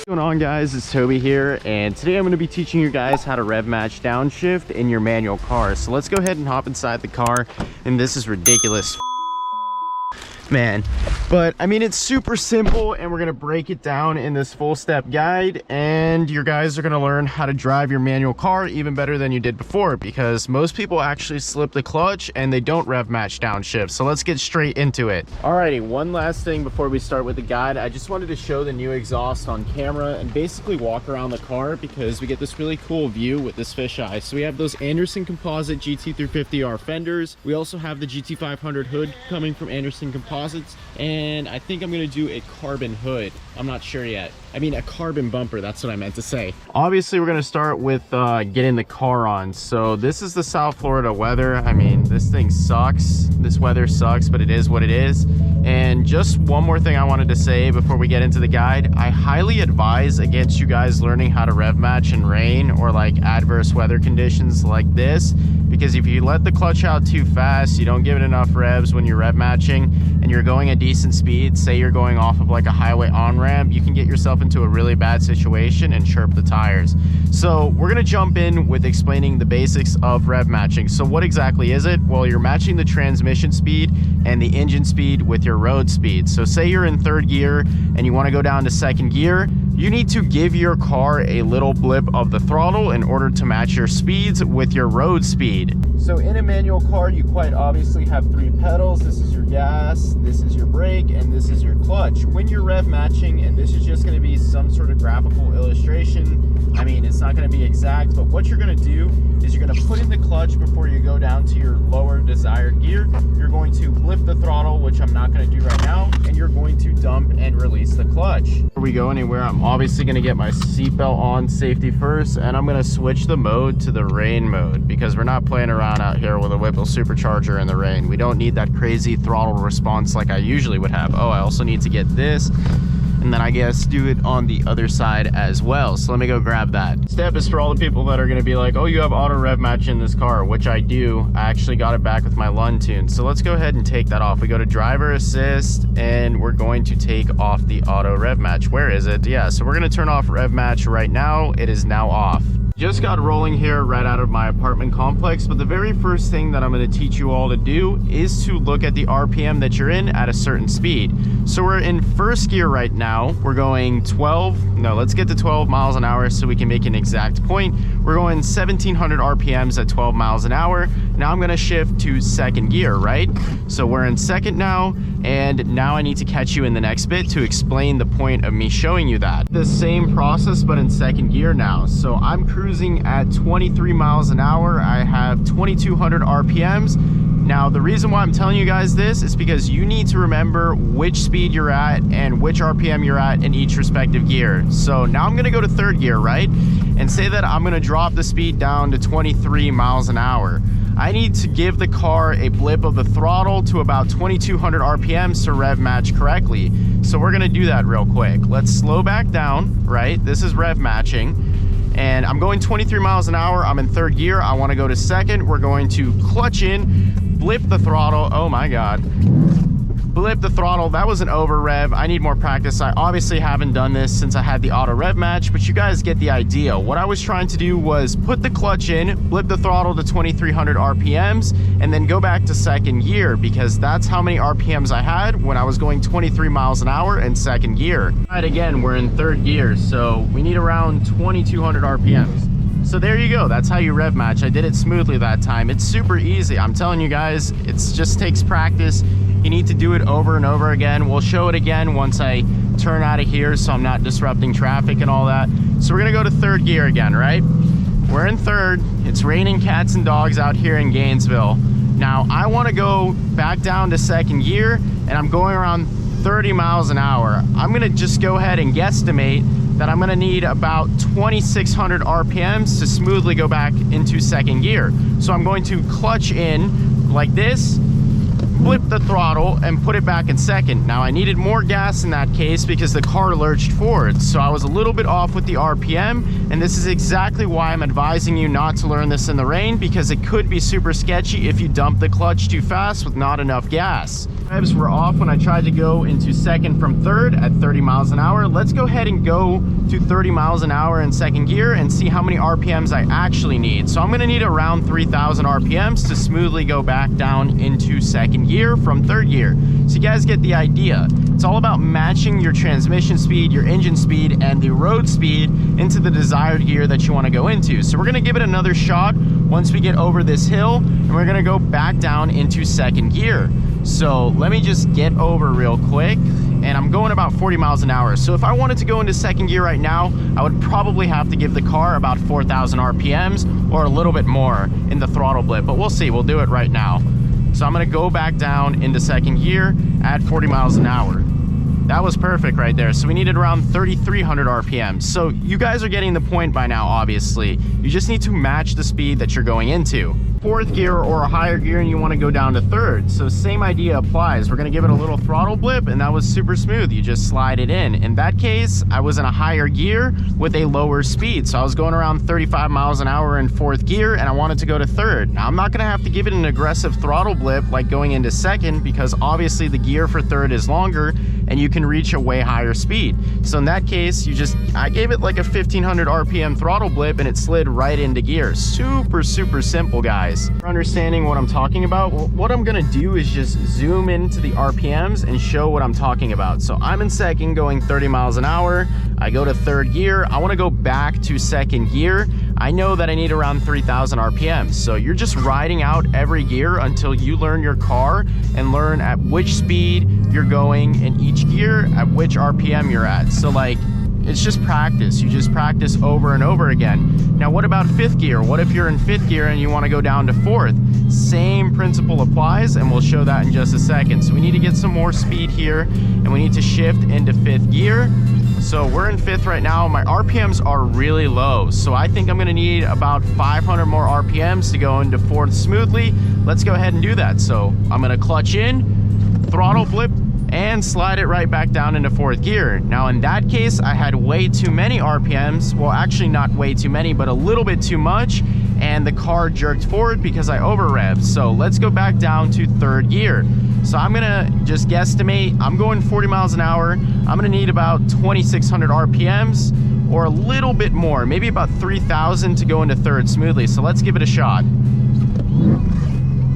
What's going on, guys? It's Toby here, and today I'm going to be teaching you guys how to rev match downshift in your manual car. So let's go ahead and hop inside the car, and this is ridiculous, man, but I mean, it's super simple, and we're going to break it down in this full step guide, and you guys are going to learn how to drive your manual car even better than you did before, because most people actually slip the clutch and they don't rev match downshift. So let's get straight into it. Alrighty, one last thing before we start with the guide. I just wanted to show the new exhaust on camera and basically walk around the car, because we get this really cool view with this fisheye. So we have those Anderson Composite GT350R fenders. We also have the GT500 hood coming from Anderson Composites, and I think I'm gonna do a carbon hood. I'm not sure yet. I mean, a carbon bumper, that's what I meant to say. Obviously, we're gonna start with getting the car on. So this is the South Florida weather. I mean, this thing sucks. This weather sucks, but it is what it is. And just one more thing I wanted to say before we get into the guide. I highly advise against you guys learning how to rev match in rain or like adverse weather conditions like this, because if you let the clutch out too fast, you don't give it enough revs when you're rev matching, and you're going a decent speed, say you're going off of like a highway on-ramp, you can get yourself into a really bad situation and chirp the tires. So we're gonna jump in with explaining the basics of rev matching. So what exactly is it? Well, you're matching the transmission speed and the engine speed with your road speed. So say you're in third gear and you want to go down to second gear, you need to give your car a little blip of the throttle in order to match your speeds with your road speed. So in a manual car, you quite obviously have three pedals. This is your gas, this is your brake, and this is your clutch. When you're rev matching, and this is just going to be some sort of graphical illustration, I mean, it's not going to be exact, but what you're going to do is you're going to put in the clutch before you go down to your lower desired gear. You're going to blip the throttle, which I'm not going to do right now, and you're going to dump and release the clutch. Before we go anywhere, I'm obviously going to get my seatbelt on, safety first, and I'm going to switch the mode to the rain mode, because we're not playing around out here with a Whipple supercharger in the rain. We don't need that crazy throttle response like I usually would have. Oh, I also need to get this, and then I guess do it on the other side as well. So let me go grab that. Step is for all the people that are going to be like, oh, you have auto rev match in this car, which I do. I actually got it back with my Lund tune. So let's go ahead and take that off. We go to driver assist, and we're going to take off the auto rev match. Where is it? Yeah, so we're going to turn off rev match right now. It is now off. Just got rolling here right out of my apartment complex, but the very first thing that I'm going to teach you all to do is to look at the RPM that you're in at a certain speed. So we're in first gear right now. We're going 12, no, let's get to 12 miles an hour so we can make an exact point. We're going 1700 RPMs at 12 miles an hour. Now I'm going to shift to second gear, right? So we're in second now, and now I need to catch you in the next bit to explain the point of me showing you that. The same process, but in second gear now. So I'm cruising at 23 miles an hour. I have 2200 RPMs. Now, the reason why I'm telling you guys this is because you need to remember which speed you're at and which RPM you're at in each respective gear. So now I'm gonna go to third gear, right? And say that I'm gonna drop the speed down to 23 miles an hour. I need to give the car a blip of the throttle to about 2200 RPMs to rev match correctly. So we're gonna do that real quick. Let's slow back down, right? This is rev matching. And I'm going 23 miles an hour. I'm in third gear. I want to go to second. We're going to clutch in, blip the throttle. Oh my God. Blip the throttle. That was an over rev. I need more practice. I obviously haven't done this since I had the auto rev match, but you guys get the idea. What I was trying to do was put the clutch in, blip the throttle to 2300 RPMs, and then go back to second gear, because that's how many RPMs I had when I was going 23 miles an hour in second gear. All right, again, we're in third gear, so we need around 2200 RPMs. So there you go. That's how you rev match. I did it smoothly that time. It's super easy. I'm telling you guys, it just takes practice. You need to do it over and over again. We'll show it again once I turn out of here so I'm not disrupting traffic and all that. So we're gonna go to third gear again, right? We're in third. It's raining cats and dogs out here in Gainesville. Now I wanna go back down to second gear, and I'm going around 30 miles an hour. I'm gonna just go ahead and guesstimate that I'm gonna need about 2600 RPMs to smoothly go back into second gear. So I'm going to clutch in like this, flip the throttle and put it back in second. Now I needed more gas in that case because the car lurched forward, so I was a little bit off with the RPM, and this is exactly why I'm advising you not to learn this in the rain, because it could be super sketchy if you dump the clutch too fast with not enough gas. Revs were off when I tried to go into second from third at 30 miles an hour. Let's go ahead and go to 30 miles an hour in second gear and see how many RPMs I actually need. So I'm gonna need around 3,000 RPMs to smoothly go back down into second gear from third gear. So you guys get the idea. It's all about matching your transmission speed, your engine speed, and the road speed into the desired gear that you wanna go into. So we're gonna give it another shot once we get over this hill, and we're gonna go back down into second gear. So let me just get over real quick, and I'm going about 40 miles an hour. So if I wanted to go into second gear right now, I would probably have to give the car about 4,000 RPMs or a little bit more in the throttle blip, but we'll see. We'll do it right now. So I'm gonna go back down into second gear at 40 miles an hour. That was perfect right there. So we needed around 3,300 RPMs. So you guys are getting the point by now, obviously. You just need to match the speed that you're going into. Fourth gear or a higher gear, and you want to go down to third. So same idea applies. We're going to give it a little throttle blip, and that was super smooth. You just slide it in. In that case, I was in a higher gear with a lower speed. So I was going around 35 miles an hour in fourth gear, and I wanted to go to third. Now I'm not going to have to give it an aggressive throttle blip like going into second, because obviously the gear for third is longer and you can reach a way higher speed. So in that case, I gave it like a 1,500 RPM throttle blip, and it slid right into gear. Super simple, guys. For understanding what I'm talking about, what I'm gonna do is just zoom into the RPMs and show what I'm talking about. So I'm in second going 30 miles an hour. I go to third gear. I wanna go back to second gear. I know that I need around 3,000 RPMs. So you're just riding out every gear until you learn your car and learn at which speed you're going in each gear, at which RPM you're at. So like, it's just practice. You just practice over and over again. Now, what about fifth gear? What if you're in fifth gear and you want to go down to fourth? Same principle applies, and we'll show that in just a second. So we need to get some more speed here, and we need to shift into fifth gear. So we're in fifth right now. My RPMs are really low, so I think I'm gonna need about 500 more RPMs to go into fourth smoothly. Let's go ahead and do that. So I'm gonna clutch in, throttle blip, and slide it right back down into fourth gear. Now in that case, I had way too many RPMs. Well, actually not way too many, but a little bit too much, and the car jerked forward because I over revved. So let's go back down to third gear. So I'm gonna just guesstimate, I'm going 40 miles an hour. I'm gonna need about 2,600 RPMs or a little bit more, maybe about 3,000 to go into third smoothly. So let's give it a shot.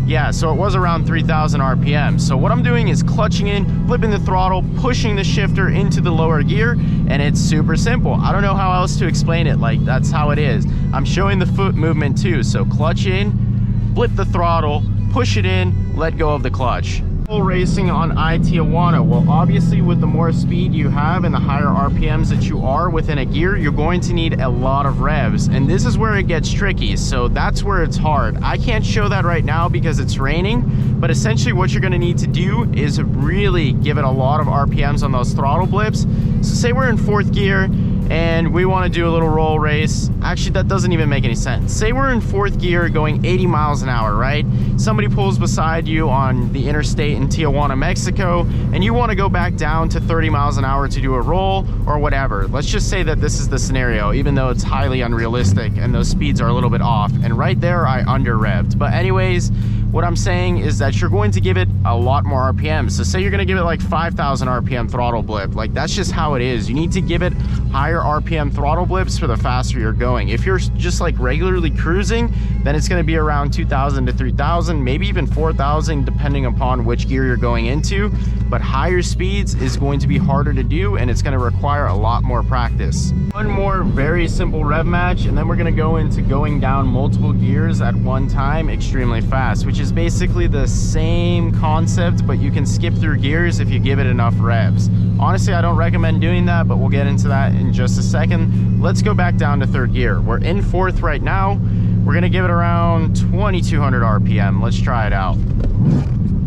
Yeah, so it was around 3,000 RPM. So what I'm doing is clutching in, flipping the throttle, pushing the shifter into the lower gear, and it's super simple. I don't know how else to explain it. Like, that's how it is. I'm showing the foot movement too. So clutch in, flip the throttle, push it in, let go of the clutch. Racing on I-Tijuana. Well, obviously with the more speed you have and the higher RPMs that you are within a gear, you're going to need a lot of revs, and this is where it gets tricky. So that's where it's hard. I can't show that right now because it's raining, but essentially what you're going to need to do is really give it a lot of RPMs on those throttle blips. So say we're in fourth gear and we want to do a little roll race. Actually, that doesn't even make any sense. Say we're in fourth gear going 80 miles an hour, right? Somebody pulls beside you on the interstate in Tijuana, Mexico, and you want to go back down to 30 miles an hour to do a roll or whatever. Let's just say that this is the scenario, even though it's highly unrealistic and those speeds are a little bit off. And right there, I under revved. But anyways, what I'm saying is that you're going to give it a lot more RPM. So say you're going to give it like 5,000 RPM throttle blip. Like, that's just how it is. You need to give it higher RPM throttle blips for the faster you're going. If you're just like regularly cruising, then it's going to be around 2,000 to 3,000, maybe even 4,000, depending upon which gear you're going into. But higher speeds is going to be harder to do, and it's going to require a lot more practice. One more very simple rev match, and then we're going to go into going down multiple gears at one time extremely fast, which is basically the same concept, but you can skip through gears if you give it enough revs. Honestly, I don't recommend doing that, but we'll get into that in just a second. Let's go back down to third gear. We're in fourth right now. We're gonna give it around 2,200 RPM. Let's try it out.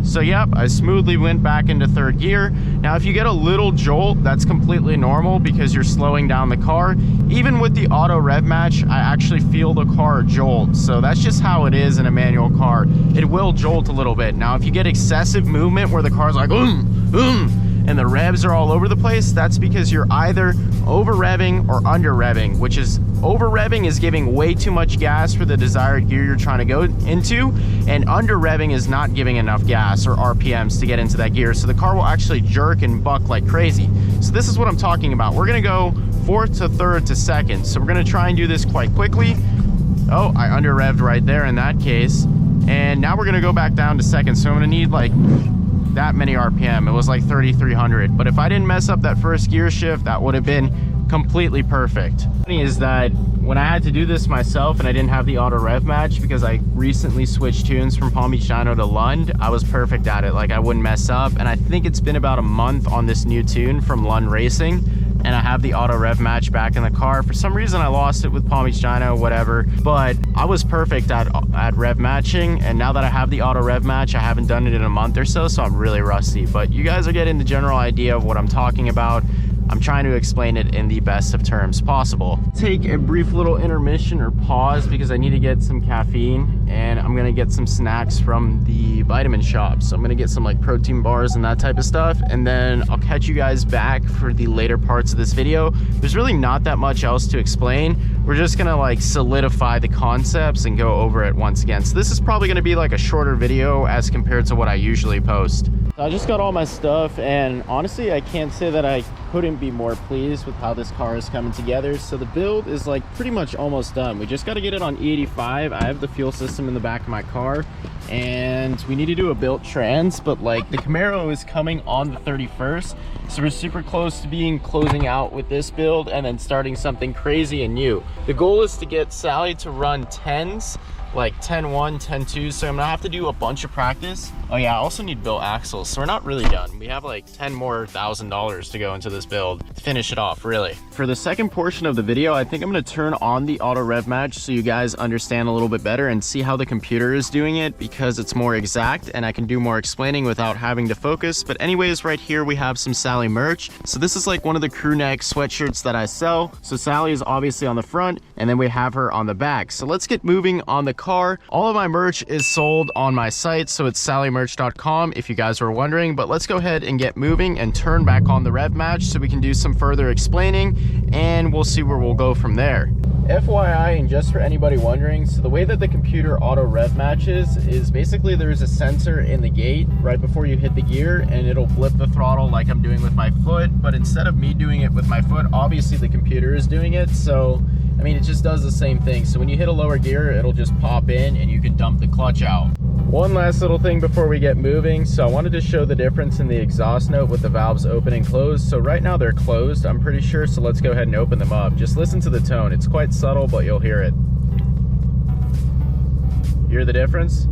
So yep, I smoothly went back into third gear. Now if you get a little jolt, that's completely normal because you're slowing down the car. Even with the auto rev match, I actually feel the car jolt. So that's just how it is in a manual car. It will jolt a little bit. Now if you get excessive movement where the car's like and the revs are all over the place, that's because you're either over revving or under revving, which is over revving is giving way too much gas for the desired gear you're trying to go into, and under revving is not giving enough gas or RPMs to get into that gear. So the car will actually jerk and buck like crazy. So this is what I'm talking about. We're gonna go fourth to third to second. So we're gonna try and do this quite quickly. Oh, I under revved right there in that case. And now we're gonna go back down to second. So I'm gonna need like that many RPM. It was like 3,300. But if I didn't mess up that first gear shift, that would have been completely perfect. Funny is that when I had to do this myself and I didn't have the auto rev match because I recently switched tunes from Palm Beach Dyno to Lund, I was perfect at it. Like I wouldn't mess up. And I think it's been about a month on this new tune from Lund Racing, and I have the auto rev match back in the car. For some reason I lost it with Palm Beach Dyno, whatever, but I was perfect at rev matching, and now that I have the auto rev match, I haven't done it in a month or so, so I'm really rusty. But you guys are getting the general idea of what I'm talking about. I'm trying to explain it in the best of terms possible. Take a brief little intermission or pause because I need to get some caffeine, and I'm gonna get some snacks from the vitamin shop. So I'm gonna get some like protein bars and that type of stuff, and then I'll catch you guys back for the later parts of this video. There's really not that much else to explain. We're just gonna like solidify the concepts and go over it once again. So this is probably gonna be like a shorter video as compared to what I usually post. I just got all my stuff, and honestly I can't say that I couldn't be more pleased with how this car is coming together. So the build is like pretty much almost done. We just got to get it on E85. I have the fuel system in the back of my car, and we need to do a built trans, but like the Camaro is coming on the 31st, so we're super close to closing out with this build and then starting something crazy and new. The goal is to get Sally to run 10s, like 10-1, 10-2, so I'm gonna have to do a bunch of practice. Oh yeah, I also need built axles, so we're not really done. We have like $10,000 to go into this build to finish it off, really. For the second portion of the video, I think I'm gonna turn on the auto rev match so you guys understand a little bit better and see how the computer is doing it, because it's more exact and I can do more explaining without having to focus. But anyways, right here we have some Sally merch. So this is like one of the crew neck sweatshirts that I sell. So Sally is obviously on the front, and then we have her on the back. So let's get moving on the car. All of my merch is sold on my site, so it's sallymerch.com if you guys were wondering. But let's go ahead and get moving and turn back on the rev match so we can do some further explaining, and we'll see where we'll go from there. FYI, and just for anybody wondering, so the way that the computer auto rev matches is basically there's a sensor in the gate right before you hit the gear, and it'll blip the throttle like I'm doing with my foot. But instead of me doing it with my foot, obviously the computer is doing it. So I mean, it just does the same thing. So when you hit a lower gear, it'll just pop in and you can dump the clutch out. One last little thing before we get moving. So I wanted to show the difference in the exhaust note with the valves open and closed. So right now they're closed, I'm pretty sure. So let's go ahead and open them up. Just listen to the tone. It's quite subtle, but you'll hear it. Hear the difference?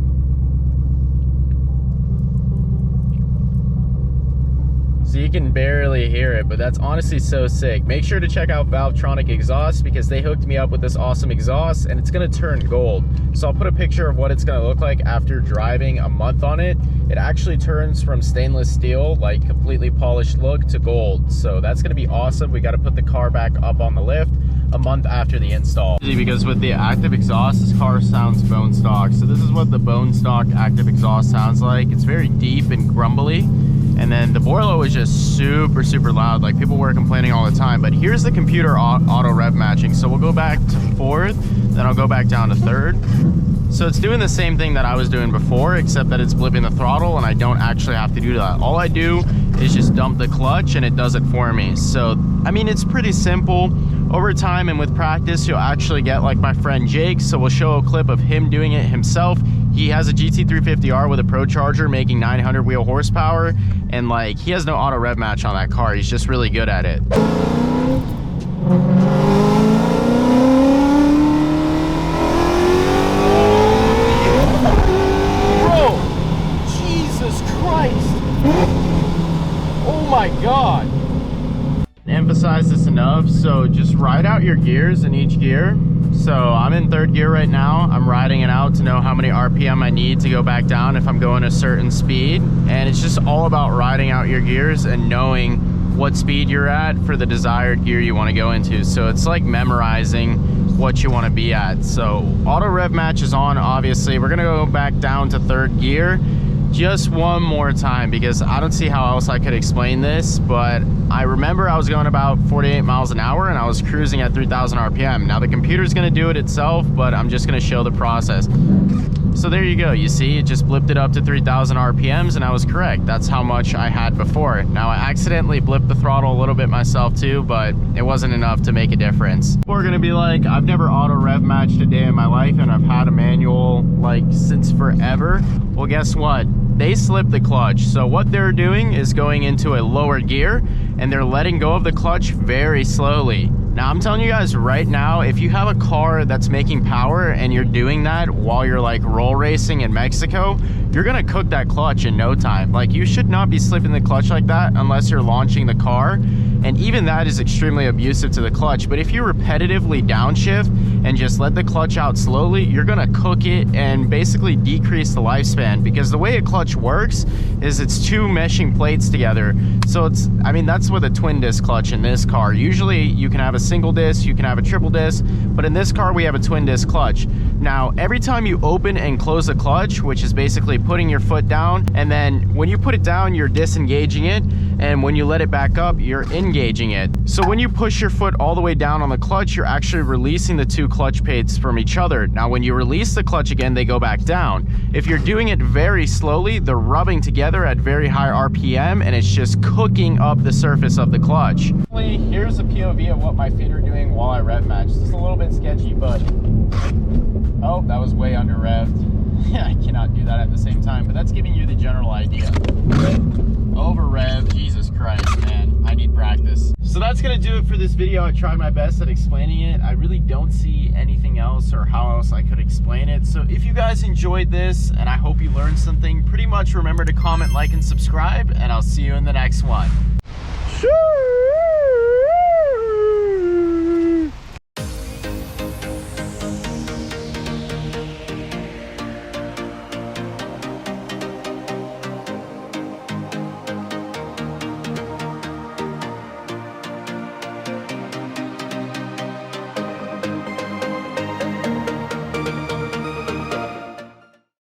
So you can barely hear it, but that's honestly so sick. Make sure to check out Valvetronic Exhaust because they hooked me up with this awesome exhaust, and it's gonna turn gold. So I'll put a picture of what it's gonna look like after driving a month on it. It actually turns from stainless steel, like completely polished look, to gold. So that's gonna be awesome. We gotta put the car back up on the lift a month after the install. Because with the active exhaust, this car sounds bone stock. So this is what the bone stock active exhaust sounds like. It's very deep and grumbly. And then the Borlo is just super, super loud. Like people were complaining all the time, but here's the computer auto rev matching. So we'll go back to fourth, then I'll go back down to third. So it's doing the same thing that I was doing before, except that it's blipping the throttle and I don't actually have to do that. All I do is just dump the clutch and it does it for me. So, I mean, it's pretty simple. Over time and with practice, you'll actually get like my friend Jake. So we'll show a clip of him doing it himself. He has a GT350R with a Pro Charger making 900 wheel horsepower, and like he has no auto rev match on that car. He's just really good at it. Bro, Jesus Christ. Oh my God. Emphasize this enough. So just ride out your gears in each gear. So I'm in third gear right now. I'm riding it out to know how many RPM I need to go back down if I'm going a certain speed. And it's just all about riding out your gears and knowing what speed you're at for the desired gear you want to go into. So it's like memorizing what you want to be at. So auto rev match is on, obviously. We're gonna go back down to third gear just one more time because I don't see how else I could explain this, but I remember I was going about 48 miles an hour and I was cruising at 3,000 RPM. Now the computer's gonna do it itself, but I'm just gonna show the process. So there you go, you see, it just blipped it up to 3,000 RPMs and I was correct. That's how much I had before. Now I accidentally blipped the throttle a little bit myself too, but it wasn't enough to make a difference. We're gonna be like, I've never auto rev matched a day in my life and I've had a manual like since forever. Well, guess what? They slipped the clutch. So what they're doing is going into a lower gear and they're letting go of the clutch very slowly. Now I'm telling you guys right now, if you have a car that's making power and you're doing that while you're like roll racing in Mexico, you're gonna cook that clutch in no time. Like, you should not be slipping the clutch like that unless you're launching the car. And even that is extremely abusive to the clutch. But if you repetitively downshift and just let the clutch out slowly, you're gonna cook it and basically decrease the lifespan, because the way a clutch works is it's two meshing plates together. So it's, I mean, that's with a twin disc clutch in this car. Usually you can have a single disc, you can have a triple disc, but in this car we have a twin disc clutch. Now every time you open and close the clutch, which is basically putting your foot down, and then when you put it down you're disengaging it, and when you let it back up you're engaging it. So when you push your foot all the way down on the clutch, you're actually releasing the two clutch plates from each other. Now when you release the clutch again, they go back down. If you're doing it very slowly, they're rubbing together at very high RPM and it's just cooking up the surface of the clutch. Here's a POV of what my feet are doing while I rev match. This is a little bit sketchy, but oh, that was way under revved. I cannot do that at the same time, but that's giving you the general idea. Over rev, Jesus Christ, man, I need practice. So that's gonna do it for this video. I tried my best at explaining it. I really don't see anything else or how else I could explain it. So if you guys enjoyed this, and I hope you learned something, pretty much remember to comment, like, and subscribe, and I'll see you in the next one. Sure.